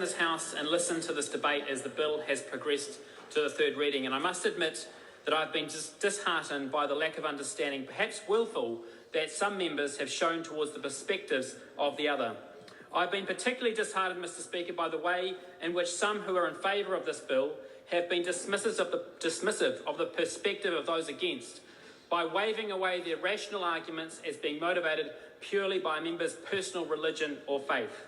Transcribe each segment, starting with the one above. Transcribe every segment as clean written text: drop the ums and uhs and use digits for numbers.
this House and listened to this debate as the bill has progressed to the third reading, and I must admit that I've been disheartened by the lack of understanding, perhaps willful, that some members have shown towards the perspectives of the other. I've been particularly disheartened, Mr. Speaker, by the way in which some who are in favour of this bill have been dismissive of the perspective of those against, by waving away their rational arguments as being motivated purely by a member's personal religion or faith.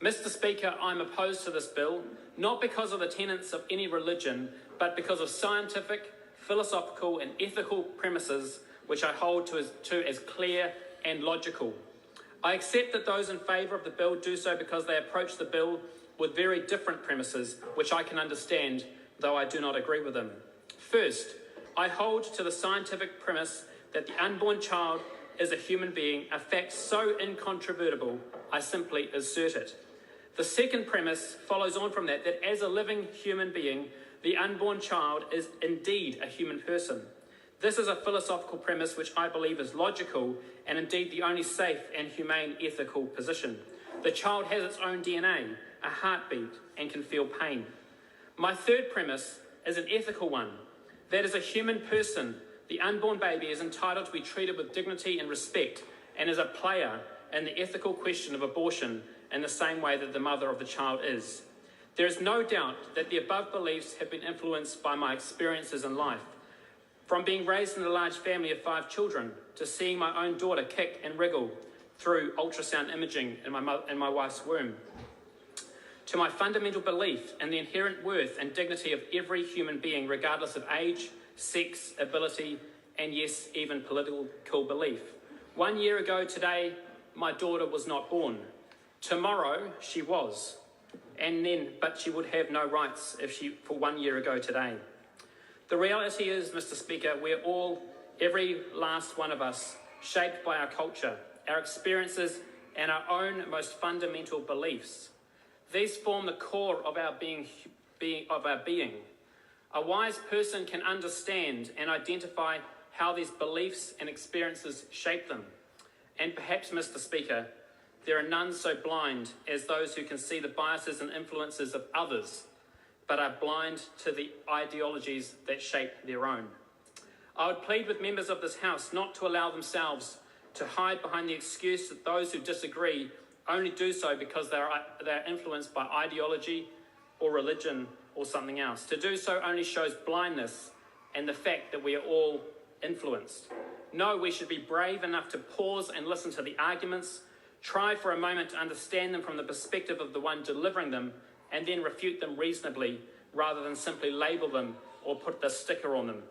Mr. Speaker, I'm opposed to this bill, not because of the tenets of any religion, but because of scientific, philosophical and ethical premises which I hold to as clear and logical. I accept that those in favour of the bill do so because they approach the bill with very different premises, which I can understand, though I do not agree with them. First, I hold to the scientific premise that the unborn child is a human being, a fact so incontrovertible, I simply assert it. The second premise follows on from that as a living human being, the unborn child is indeed a human person. This is a philosophical premise which I believe is logical and indeed the only safe and humane ethical position. The child has its own DNA, a heartbeat, and can feel pain. My third premise is an ethical one. That as a human person, the unborn baby is entitled to be treated with dignity and respect and is a player in the ethical question of abortion in the same way that the mother of the child is. There is no doubt that the above beliefs have been influenced by my experiences in life. From being raised in a large family of 5 children to seeing my own daughter kick and wriggle through ultrasound imaging in my wife's womb, to my fundamental belief in the inherent worth and dignity of every human being, regardless of age, sex, ability, and yes, even political belief. 1 year ago today, my daughter was not born. Tomorrow, she was. But she would have no rights for 1 year ago today. The reality is, Mr. Speaker, we're all, every last one of us, shaped by our culture, our experiences, and our own most fundamental beliefs. These form the core of our being. A wise person can understand and identify how these beliefs and experiences shape them. And perhaps, Mr. Speaker, there are none so blind as those who can see the biases and influences of others, but are blind to the ideologies that shape their own. I would plead with members of this House not to allow themselves to hide behind the excuse that those who disagree only do so because they're influenced by ideology or religion or something else. To do so only shows blindness and the fact that we are all influenced. No, we should be brave enough to pause and listen to the arguments, try for a moment to understand them from the perspective of the one delivering them, and then refute them reasonably rather than simply label them or put the sticker on them.